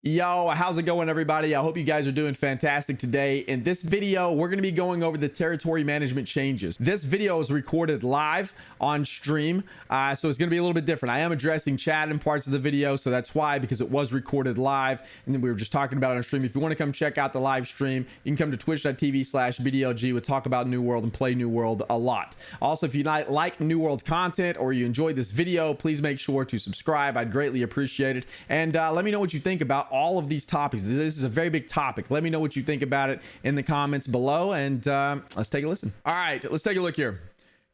Yo, how's it going, everybody? I hope you guys are doing fantastic today. In this video, we're going to be going over the territory management changes. This video is recorded live on stream, so it's going to be a little bit different. I am addressing chat in parts of the video, so that's why, because it was recorded live, and then we were just talking about it on stream. If you want to come check out the live stream, you can come to twitch.tv/BDLG. We talk about New World and play New World a lot. Also, if you like New World content or you enjoyed this video, please make sure to subscribe. I'd greatly appreciate it. And let me know what you think about all of these topics. This is a very big topic. Let me know what you think about it in the comments below, and let's take a listen. All right, let's take a look here.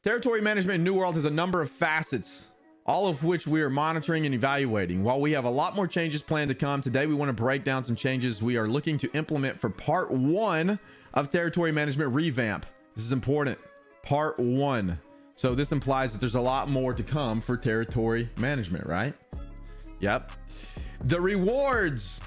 Territory management in New World has a number of facets, all of which we are monitoring and evaluating. While we have a lot more changes planned to come, today we want to break down some changes we are looking to implement for part 1 of territory management revamp. This is important. Part 1. So this implies that there's a lot more to come for territory management, right? Yep. The rewards.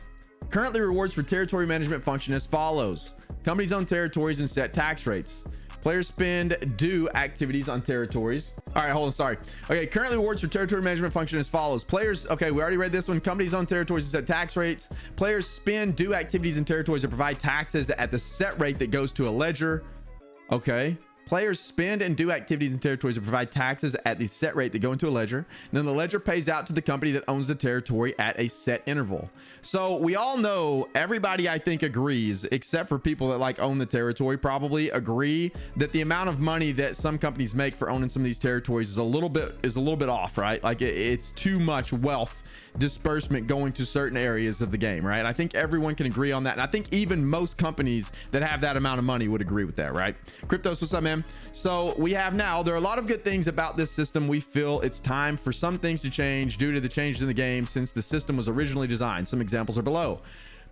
Currently, rewards for territory management function as follows. Companies own territories and set tax rates. Players spend do activities on territories. All right, hold on, sorry. Okay, currently rewards for territory management function as follows. Players, okay, we already read this one. Companies own territories and set tax rates. Players spend do activities in territories and provide taxes at the set rate that goes to a ledger. Okay. Players spend and do activities in territories and provide taxes at the set rate that go into a ledger. And then the ledger pays out to the company that owns the territory at a set interval. So we all know, everybody I think agrees, except for people that like own the territory, probably agree that the amount of money that some companies make for owning some of these territories is a little bit off, right? Like it's too much wealth disbursement going to certain areas of the game, right? I think everyone can agree on that, and I think even most companies that have that amount of money would agree with that, right? Cryptos, what's up, man? So we have now, there are a lot of good things about this system. We feel it's time for some things to change due to the changes in the game since the system was originally designed. Some examples are below.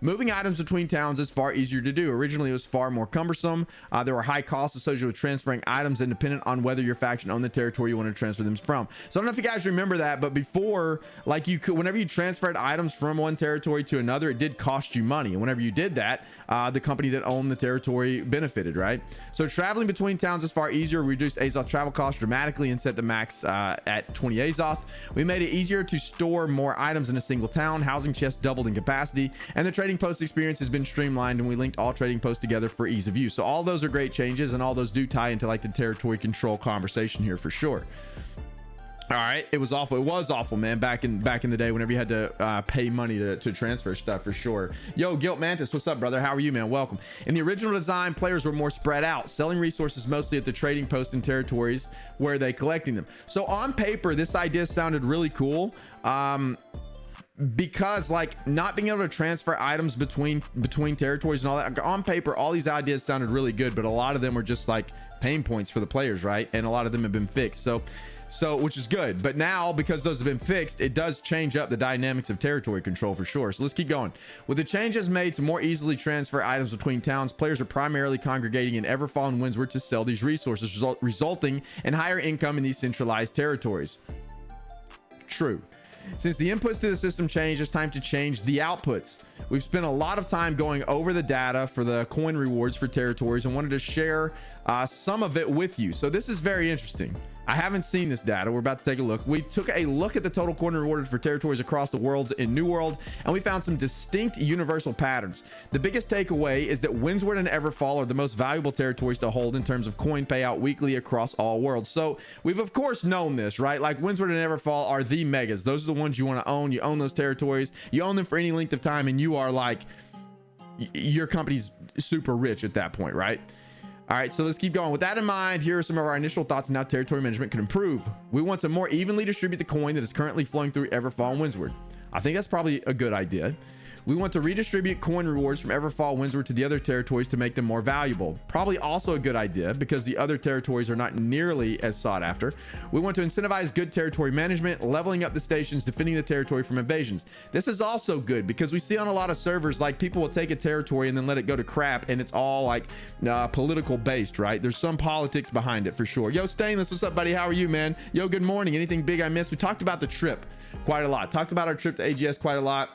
Moving items between towns is far easier to do. Originally, it was far more cumbersome. There were high costs associated with transferring items and dependent on whether your faction owned the territory you wanted to transfer them from. So I don't know if you guys remember that, but before, like you could, whenever you transferred items from one territory to another, it did cost you money. And whenever you did that, the company that owned the territory benefited, right? So traveling between towns is far easier. We reduced Azoth travel costs dramatically and set the max at 20 Azoth. We made it easier to store more items in a single town. Housing chests doubled in capacity, and the trading post experience has been streamlined, and we linked all trading posts together for ease of use. So all those are great changes, and all those do tie into like the territory control conversation here for sure. All right, it was awful. It was awful, man, back in the day whenever you had to pay money to transfer stuff, for sure. Yo, Guilt Mantis, what's up, brother? How are you, man? Welcome. In the original design, players were more spread out, selling resources mostly at the trading post in territories where they collecting them. So on paper, this idea sounded really cool. Because like not being able to transfer items between territories and all that, on paper all these ideas sounded really good, but a lot of them were just like pain points for the players, right? And a lot of them have been fixed, so which is good. But now, because those have been fixed, it does change up the dynamics of territory control for sure. So let's keep going. With the changes made to more easily transfer items between towns, players are primarily congregating in Everfall and Windsward to sell these resources, resulting in higher income in these centralized territories. True. Since the inputs to the system changed, it's time to change the outputs. We've spent a lot of time going over the data for the coin rewards for territories and wanted to share some of it with you. So this is very interesting. I haven't seen this data. We're about to take a look. We took a look at the total coin rewarded for territories across the worlds in New World, and we found some distinct universal patterns. The biggest takeaway is that Windsward and Everfall are the most valuable territories to hold in terms of coin payout weekly across all worlds. So we've of course known this, right? Like Windsward and Everfall are the megas. Those are the ones you want to own. You own those territories. You own them for any length of time, and you are like, your company's super rich at that point, right? All right, so let's keep going. With that in mind, here are some of our initial thoughts on how territory management can improve. We want to more evenly distribute the coin that is currently flowing through Everfall and Windsward. I think that's probably a good idea. We want to redistribute coin rewards from Everfall Windsward to the other territories to make them more valuable. Probably also a good idea because the other territories are not nearly as sought after. We want to incentivize good territory management, leveling up the stations, defending the territory from invasions. This is also good because we see on a lot of servers, like people will take a territory and then let it go to crap, and it's all like political based, right? There's some politics behind it for sure. Yo, Stainless, what's up, buddy? How are you, man? Yo, good morning. Anything big I missed? We talked about the trip quite a lot. Talked about our trip to AGS quite a lot.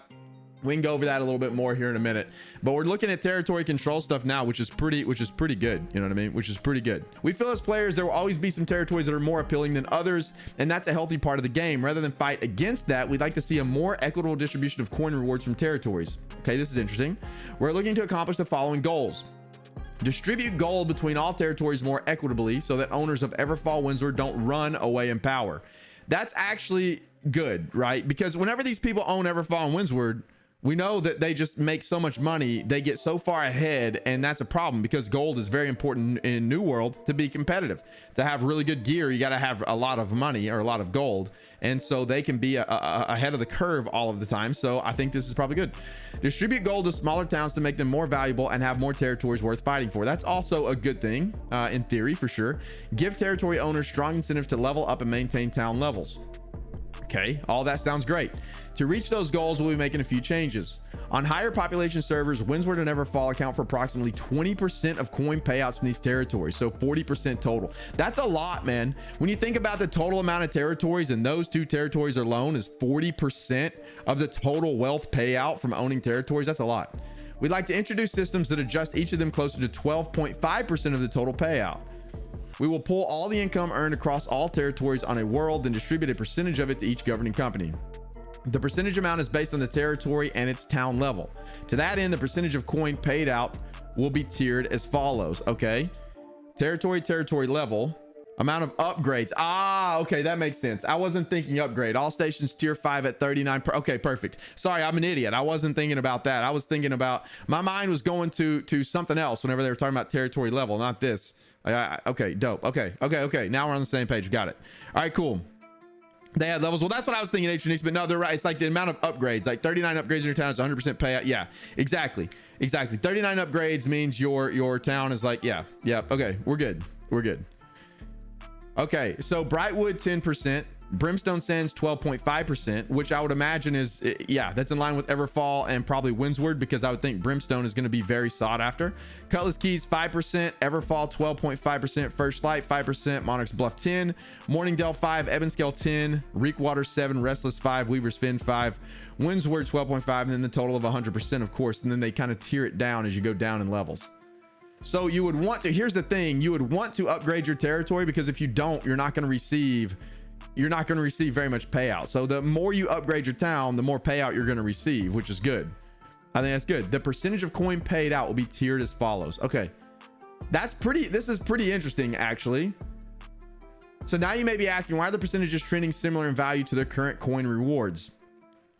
We can go over that a little bit more here in a minute, but we're looking at territory control stuff now, which is pretty good. You know what I mean? Which is pretty good. We feel as players, there will always be some territories that are more appealing than others, and that's a healthy part of the game. Rather than fight against that, we'd like to see a more equitable distribution of coin rewards from territories. Okay, this is interesting. We're looking to accomplish the following goals. Distribute gold between all territories more equitably so that owners of Everfall Windsward don't run away in power. That's actually good, right? Because whenever these people own Everfall and Windsward, we know that they just make so much money, they get so far ahead, and that's a problem because gold is very important in New World to be competitive. To have really good gear, you got to have a lot of money or a lot of gold, and so they can be ahead of the curve all of the time. So I think this is probably good. Distribute gold to smaller towns to make them more valuable and have more territories worth fighting for. That's also a good thing, in theory, for sure. Give territory owners strong incentive to level up and maintain town levels. Okay, all that sounds great. To reach those goals, we'll be making a few changes. On higher population servers, Windsward and Everfall account for approximately 20% of coin payouts from these territories, so 40% total. That's a lot, man. When you think about the total amount of territories, and those two territories alone is 40% of the total wealth payout from owning territories, that's a lot. We'd like to introduce systems that adjust each of them closer to 12.5% of the total payout. We will pull all the income earned across all territories on a world and distribute a percentage of it to each governing company. The percentage amount is based on the territory and its town level. To that end, the percentage of coin paid out will be tiered as follows. Okay, territory level, amount of upgrades. Okay, that makes sense. I wasn't thinking upgrade. All stations tier 5 at 39 okay, perfect. Sorry, I'm an idiot. I wasn't thinking about that. I was thinking about, my mind was going to something else whenever they were talking about territory level, not this. Okay, dope. Okay, now we're on the same page. Got it. All right, cool. They had levels. Well, that's what I was thinking, H&X, but no, they're right. It's like the amount of upgrades, like 39 upgrades in your town is 100% payout. Yeah, exactly. 39 upgrades means your town is like, yeah. Okay, we're good. Okay, so Brightwood 10%, Brimstone Sands 12.5%, which I would imagine is, yeah, that's in line with Everfall and probably Windsward, because I would think Brimstone is going to be very sought after. Cutlass Keys 5%, Everfall 12.5%, First Light 5%, Monarch's Bluff 10, Morningdale 5, Evanscale 10, Reekwater 7, Restless 5, Weaver's Fen 5, Windsward 12.5, and then the total of 100%, of course, and then they kind of tier it down as you go down in levels. So you would want to, here's the thing, you would want to upgrade your territory, because if you don't, you're not going to receive very much payout. So the more you upgrade your town, the more payout you're going to receive, which is good. I think that's good. The percentage of coin paid out will be tiered as follows. Okay, this is pretty interesting, actually. So now you may be asking, why are the percentages trending similar in value to their current coin rewards?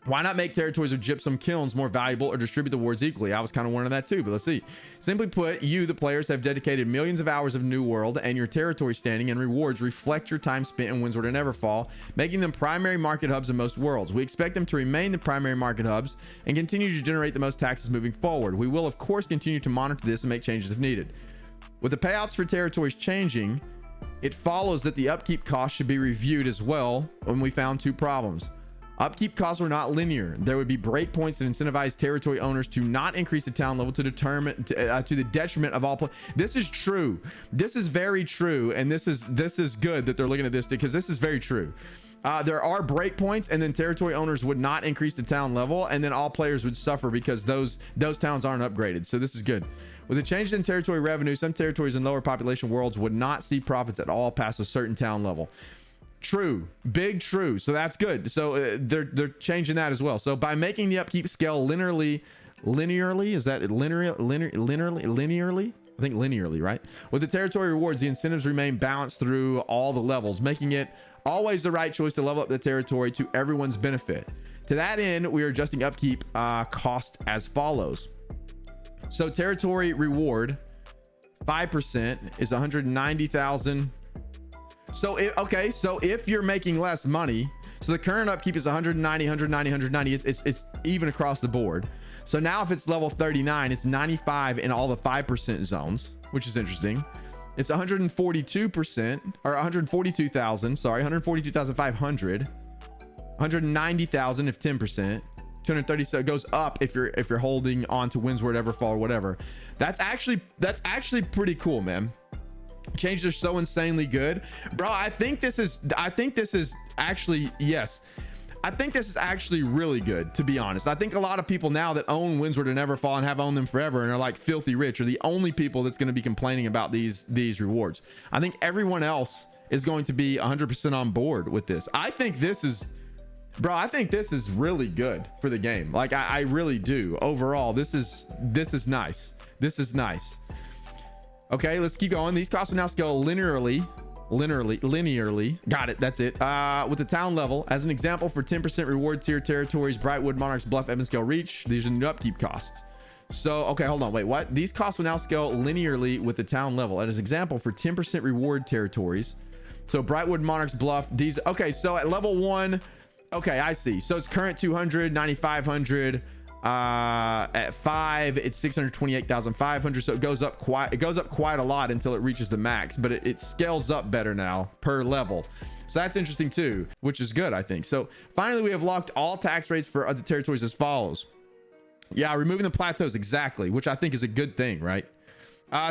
Why not make territories with gypsum kilns more valuable or distribute the rewards equally? I was kind of wondering that too, but let's see. Simply put, you, the players, have dedicated millions of hours of New World, and your territory standing and rewards reflect your time spent in Windsward and Everfall, making them primary market hubs in most worlds. We expect them to remain the primary market hubs and continue to generate the most taxes moving forward. We will, of course, continue to monitor this and make changes if needed. With the payouts for territories changing, it follows that the upkeep costs should be reviewed as well, when we found two problems. Upkeep costs were not linear. There would be breakpoints that incentivize territory owners to not increase the town level to the detriment of all. This is true. This is very true, and this is good that they're looking at this, because this is very true. There are breakpoints, and then territory owners would not increase the town level, and then all players would suffer because those towns aren't upgraded. So this is good. With the change in territory revenue, some territories in lower population worlds would not see profits at all past a certain town level. True, big true. So that's good. So they're changing that as well. So by making the upkeep scale linearly, is that linearly? I think linearly, right? With the territory rewards, the incentives remain balanced through all the levels, making it always the right choice to level up the territory to everyone's benefit. To that end, we are adjusting upkeep cost as follows. So territory reward 5% is 190,000. So if you're making less money, so the current upkeep is 190. It's even across the board. So now if it's level 39, it's 95 in all the 5% zones, which is interesting. It's 142% or 142,000. Sorry, 142,500. 190,000 if 10%. 230. So it goes up if you're holding on to Windsward, Everfall, or whatever. That's actually pretty cool, man. Changes are so insanely good, bro. I think this is actually, yes, I think this is actually really good, to be honest. I think a lot of people now that own Windsor to Neverfall and have owned them forever and are like filthy rich are the only people that's going to be complaining about these rewards. I think everyone else is going to be 100% on board with this. I think this is, bro, I think this is really good for the game. Like I really do. Overall, this is nice. This is nice. Okay, let's keep going. These costs will now scale linearly. Got it. That's it. With the town level, as an example, for 10% reward tier territories, Brightwood, Monarchs, Bluff, Evanscale, Reach, these are the new upkeep costs. So, okay, hold on. Wait, what? These costs will now scale linearly with the town level. As an example, for 10% reward territories. So Brightwood, Monarchs, Bluff, these. Okay, so at level 1, okay, I see. So it's current 200, 9,500. At 5, it's 628,500. So it goes up quite a lot until it reaches the max, but it scales up better now per level. So that's interesting too, which is good, I think. So finally, we have locked all tax rates for other territories as follows. Yeah, removing the plateaus, exactly, which I think is a good thing, right?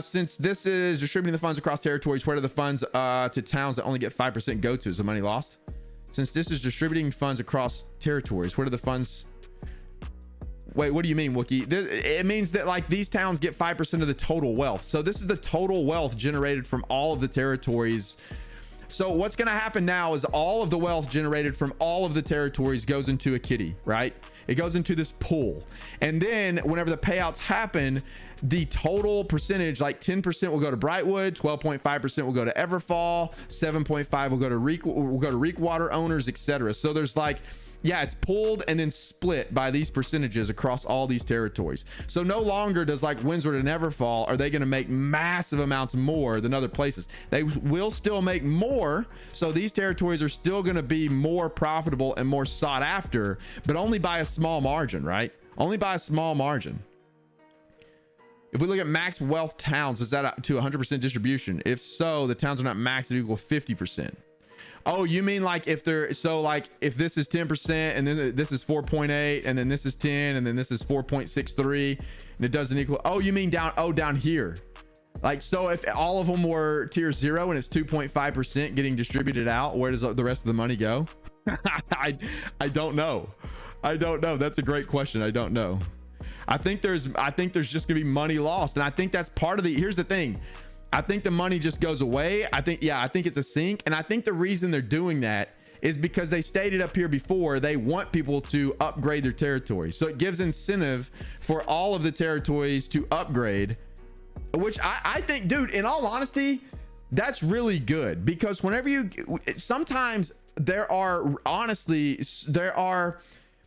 Since this is distributing the funds across territories, where do the funds to towns that only get 5% go to? Is the money lost? Since this is distributing funds across territories, where do the funds... Wait, what do you mean, Wookie? It means that like these towns get 5% of the total wealth. So this is the total wealth generated from all of the territories. So what's going to happen now is all of the wealth generated from all of the territories goes into a kitty, right? It goes into this pool. And then whenever the payouts happen, the total percentage, like 10% will go to Brightwood, 12.5% will go to Everfall, 7.5 will go to Reekwater owners, etc. So there's like, yeah, it's pooled and then split by these percentages across all these territories. So no longer does like Windsor and Everfall, are they going to make massive amounts more than other places? They will still make more. So these territories are still going to be more profitable and more sought after, but only by a small margin, right? Only by a small margin. If we look at max wealth towns, is that to 100% distribution? If so, the towns are not maxed at equal 50%. Oh, you mean like if they're, so like if this is 10% and then this is 4.8 and then this is 10 and then this is 4.63 and it doesn't equal, oh, you mean down here. Like, so if all of them were tier 0 and it's 2.5% getting distributed out, where does the rest of the money go? I don't know. I don't know. That's a great question. I don't know. I think there's just gonna be money lost. And I think that's part of the, here's the thing. I think the money just goes away. I think it's a sink. And I think the reason they're doing that is because they stated up here before, they want people to upgrade their territory. So it gives incentive for all of the territories to upgrade, which I think, dude, in all honesty, that's really good, because whenever sometimes there are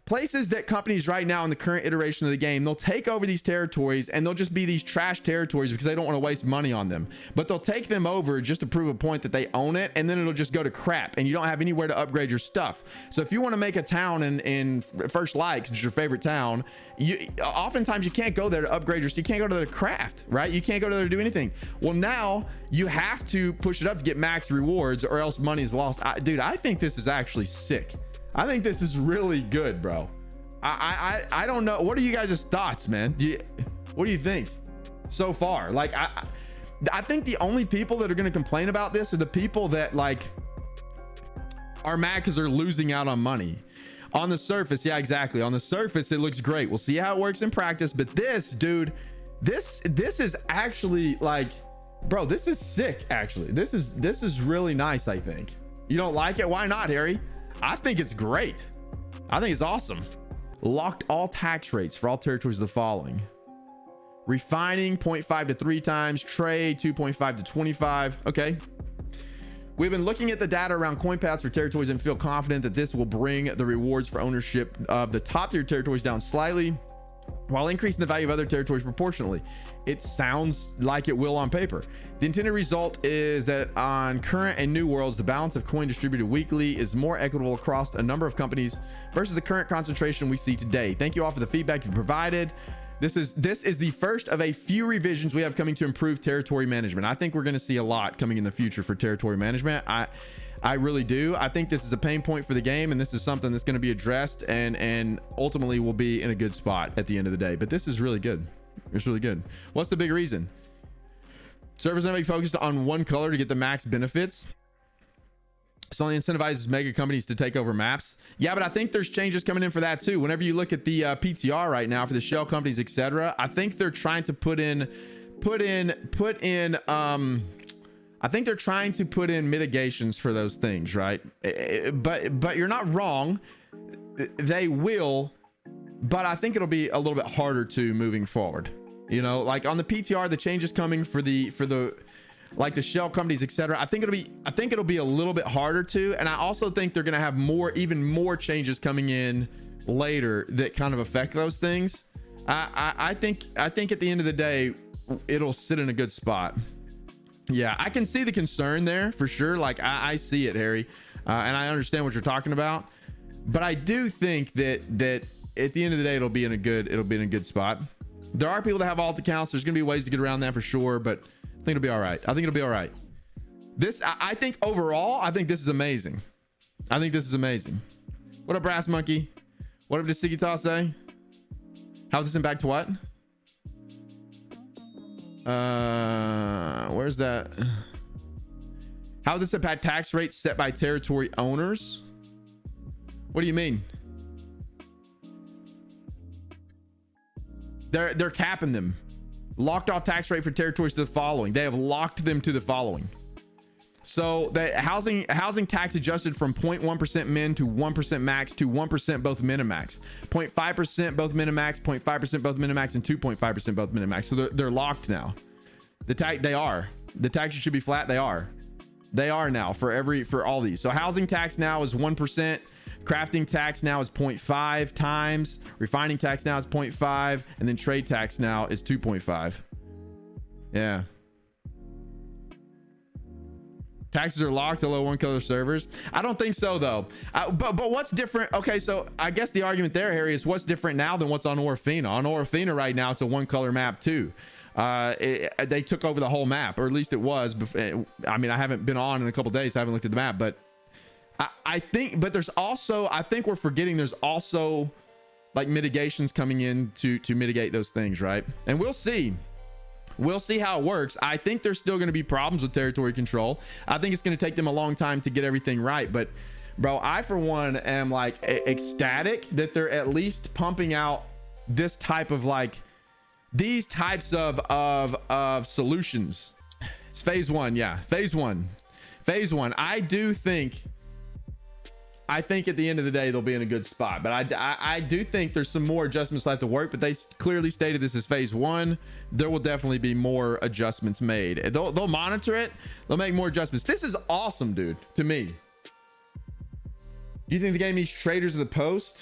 places that companies right now in the current iteration of the game, they'll take over these territories and they'll just be these trash territories because they don't want to waste money on them, but they'll take them over just to prove a point that they own it, and then it'll just go to crap and you don't have anywhere to upgrade your stuff. So if you want to make a town in First Light, which is your favorite town, oftentimes you can't go there to upgrade you can't go to the craft, right? You can't go to there to do anything. Well, now you have to push it up to get max rewards or else money is lost. Dude, I think this is actually sick. I think this is really good, bro. I don't know. What are you guys' thoughts, man? What do you think so far? Like, I think the only people that are going to complain about this are the people that like are mad because they're losing out on money. On the surface, yeah, exactly. On the surface, it looks great. We'll see how it works in practice. But this, dude, this is actually like, bro, this is sick. Actually, this is really nice. I think. You don't like it? Why not, Harry? I think it's great. I think it's awesome. Locked all tax rates for all territories of the following. Refining 0.5 to 3 times. Trade 2.5 to 25. Okay. We've been looking at the data around coin paths for territories and feel confident that this will bring the rewards for ownership of the top tier territories down slightly, while increasing the value of other territories proportionally. It sounds like it will on paper. The intended result is that on current and new worlds, the balance of coin distributed weekly is more equitable across a number of companies versus the current concentration we see today. Thank you all for the feedback you've provided. This is the first of a few revisions we have coming to improve territory management. I think we're going to see a lot coming in the future for territory management. I really do. I think this is a pain point for the game, and this is something that's going to be addressed and ultimately will be in a good spot at the end of the day. But this is really good. It's really good. What's the big reason? Servers never be focused on one color to get the max benefits. So only incentivizes mega companies to take over maps. Yeah, but I think there's changes coming in for that too. Whenever you look at the PTR right now for the shell companies, etc., I think they're trying to put in I think they're trying to put in mitigations for those things, right? But you're not wrong. They will, but I think it'll be a little bit harder to moving forward. You know, like on the PTR, the changes coming for the like the shell companies, etc. I think it'll be a little bit harder to, and I also think they're gonna have even more changes coming in later that kind of affect those things. I think at the end of the day, it'll sit in a good spot. Yeah, I can see the concern there for sure. Like I see it, Harry, and I understand what you're talking about. But I do think that at the end of the day, it'll be in a good spot. There are people that have alt accounts. There's gonna be ways to get around that for sure, but I think it'll be all right. I think overall, I think this is amazing. What up, Brass Monkey? What up, Sigita say? How does this impact what? Where's that? How does this impact tax rates set by territory owners? What do you mean? They're capping them. Locked off tax rate for territories to the following. They have locked them to the following. So the housing tax adjusted from 0.1% min to 1% max to 1% both min and max, 0.5% both min and max, 0.5% both min and max, and 2.5% both min and max. So they're locked now. The taxes should be flat. They are now for all these. So housing tax now is 1%. Crafting tax now is 0.5 times. Refining tax now is 0.5, and then trade tax now is 2.5. Yeah. Taxes are locked to low one color servers. I don't think so though. But what's different? Okay, so I guess the argument there, Harry, is what's different now than what's on Orfina. On Orfina right now, it's a one color map too. They took over the whole map, or at least it was. I mean, I haven't been on in a couple days, so I haven't looked at the map, but I think, but there's also, I think we're forgetting there's also like mitigations coming in to mitigate those things, right? And we'll see how it works. I think there's still going to be problems with territory control. I think it's going to take them a long time to get everything right, but bro, I for one am like ecstatic that they're at least pumping out this type of like these types of solutions. It's phase one. Yeah, phase one. I think at the end of the day, they'll be in a good spot, but I do think there's some more adjustments left to work, but they clearly stated this is phase one. There will definitely be more adjustments made. They'll monitor it. They'll make more adjustments. This is awesome, dude, to me. Do you think the game needs traders of the post?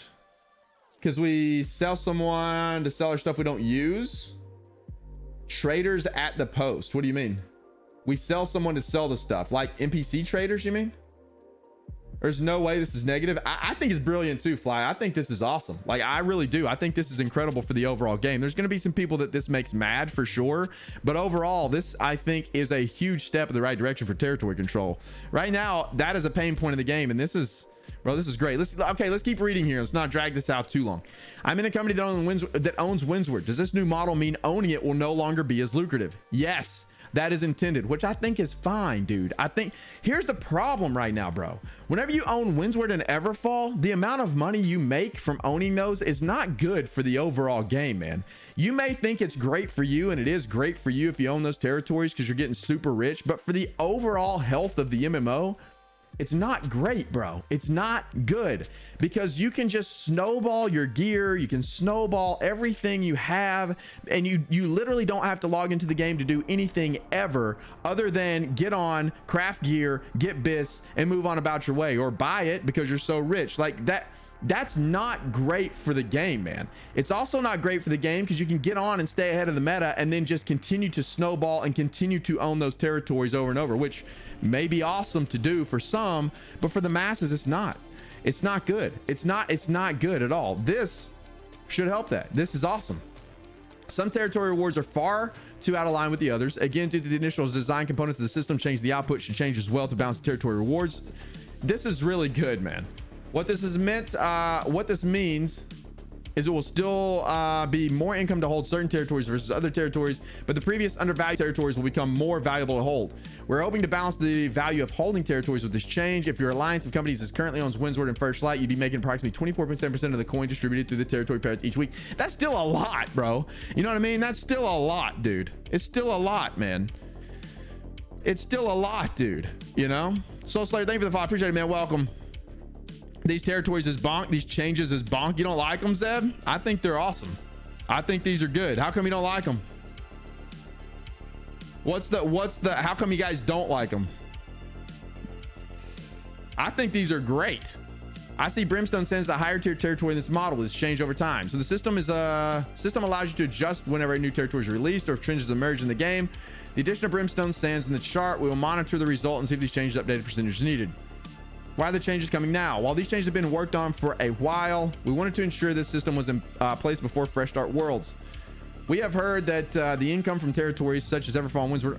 Because we sell someone to sell our stuff we don't use? Traders at the post. What do you mean? We sell someone to sell the stuff. Like NPC traders, you mean? There's no way this is negative. I think it's brilliant too, Fly. I think this is awesome. Like, I really do. I think this is incredible for the overall game. There's going to be some people that this makes mad for sure. But overall, this, I think, is a huge step in the right direction for territory control. Right now, that is a pain point of the game. And this is, bro, this is great. Let's keep reading here. Let's not drag this out too long. I'm in a company that owns Windsward. Does this new model mean owning it will no longer be as lucrative? Yes. That is intended, which I think is fine, dude. I think here's the problem right now, bro. Whenever you own Windsward and Everfall, the amount of money you make from owning those is not good for the overall game, man. You may think it's great for you, and it is great for you if you own those territories because you're getting super rich, but for the overall health of the MMO, it's not great, bro. It's not good because you can just snowball your gear. You can snowball everything you have, and you literally don't have to log into the game to do anything ever other than get on, craft gear, get bis, and move on about your way, or buy it because you're so rich. Like that. That's not great for the game, man. It's also not great for the game because you can get on and stay ahead of the meta and then just continue to snowball and continue to own those territories over and over, which may be awesome to do for some, but for the masses, it's not. It's not good. It's not good at all. This should help that. This is awesome. Some territory rewards are far too out of line with the others. Again, due to the initial design components of the system change, the output should change as well to balance the territory rewards. This is really good, man. What this is meant, what this means is it will still be more income to hold certain territories versus other territories, but the previous undervalued territories will become more valuable to hold. We're hoping to balance the value of holding territories with this change. If your alliance of companies is currently owns Windsward and First Light, you'd be making approximately 24% of the coin distributed through the territory pairs each week. That's still a lot, bro. You know what I mean? That's still a lot, dude. It's still a lot, man. It's still a lot, dude. You know? Soul Slayer, thank you for the follow. Appreciate it, man. Welcome. These territories is bonk. These changes is bonk. You don't like them, Zeb? I think they're awesome. I think these are good. How come you don't like them? How come you guys don't like them? I think these are great. I see Brimstone sends the higher tier territory in this model is changed over time. So the system allows you to adjust whenever a new territory is released or if changes emerge in the game. The addition of Brimstone stands in the chart. We will monitor the result and see if these changes updated percentage is needed. Why are the changes coming now? While these changes have been worked on for a while, we wanted to ensure this system was in place before Fresh Start Worlds. We have heard that the income from territories such as Everfall and Windsward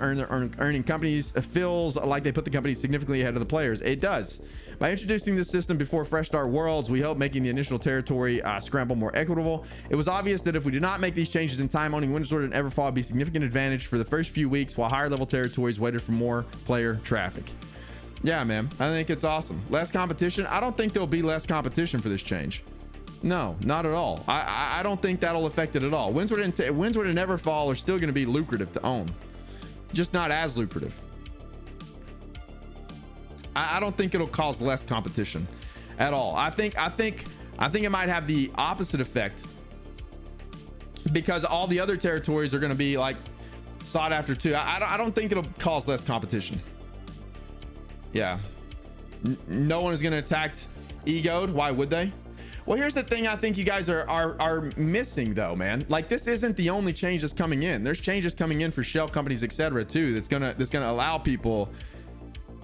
earning companies feels like they put the company significantly ahead of the players. It does. By introducing this system before Fresh Start Worlds, we hope making the initial territory scramble more equitable. It was obvious that if we did not make these changes in time, owning Windsward and Everfall would be a significant advantage for the first few weeks while higher level territories waited for more player traffic. Yeah, man, I think it's awesome. Less competition. I don't think there'll be less competition for this change. No, not at all. I don't think that'll affect it at all. Windsward and Everfall are still going to be lucrative to own, just not as lucrative. I don't think it'll cause less competition at all. I think it might have the opposite effect because all the other territories are going to be like sought after too. I don't think it'll cause less competition. Yeah, no one is going to attack Egoed. Why would they? Well, here's the thing I think you guys are missing though, man. Like, this isn't the only change that's coming in. There's changes coming in for shell companies, etc. too. That's gonna allow people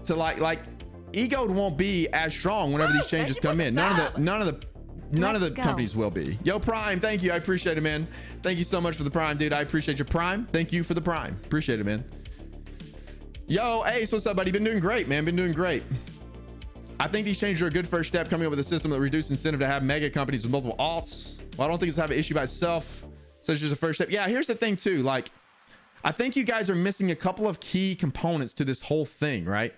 to like Egoed won't be as strong whenever these changes come in. None of the companies will be. Yo, Prime, thank you. I appreciate it, man. Thank you so much for the Prime, dude. I appreciate your Prime. Thank you for the Prime. Appreciate it, man. Yo, Ace, what's up, buddy? Been doing great, man. Been doing great. I think these changes are a good first step, coming up with a system that reduces incentive to have mega companies with multiple alts. Well, I don't think it's have an issue by itself. So it's just a first step. Yeah, here's the thing too. Like, I think you guys are missing a couple of key components to this whole thing, right?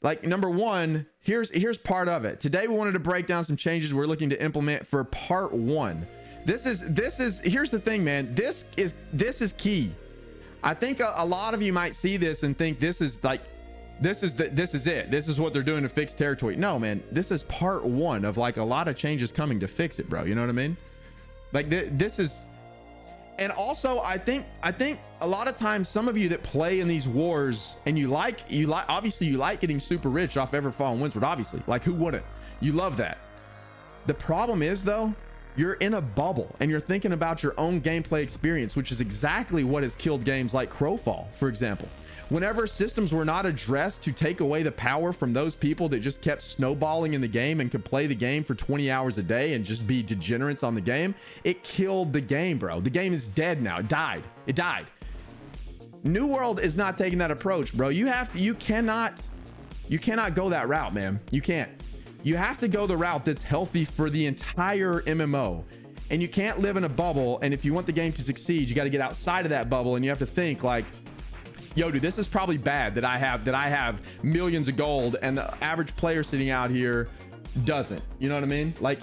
Like, number one, here's part of it. Today we wanted to break down some changes we're looking to implement for part one. This is here's the thing, man. This is key. I think a lot of you might see this and think this is like, this is it. This is what they're doing to fix territory. No, man, this is part one of like a lot of changes coming to fix it, bro. You know what I mean? Like this is, and also I think a lot of times some of you that play in these wars and you like obviously you like getting super rich off Everfall and Windsward, obviously. Like, who wouldn't? You love that. The problem is though, you're in a bubble and you're thinking about your own gameplay experience, which is exactly what has killed games like Crowfall, for example. Whenever systems were not addressed to take away the power from those people that just kept snowballing in the game and could play the game for 20 hours a day and just be degenerates on the game, it killed the game, bro. The game is dead now. It died. New World is not taking that approach, bro. You cannot go that route, man. You can't. You have to go the route that's healthy for the entire MMO. And you can't live in a bubble. And if you want the game to succeed, you got to get outside of that bubble. And you have to think like, yo, dude, this is probably bad that I have millions of gold and the average player sitting out here doesn't. You know what I mean? Like,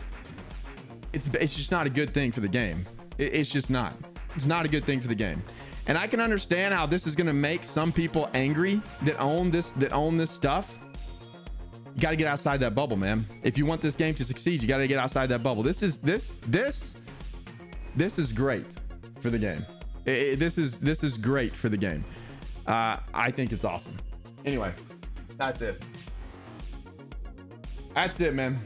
it's just not a good thing for the game. It's just not. It's not a good thing for the game. And I can understand how this is going to make some people angry that own this stuff. You got to get outside that bubble, man. If you want this game to succeed, you got to get outside that bubble. This is great for the game. This is great for the game. I think it's awesome. Anyway, that's it, man.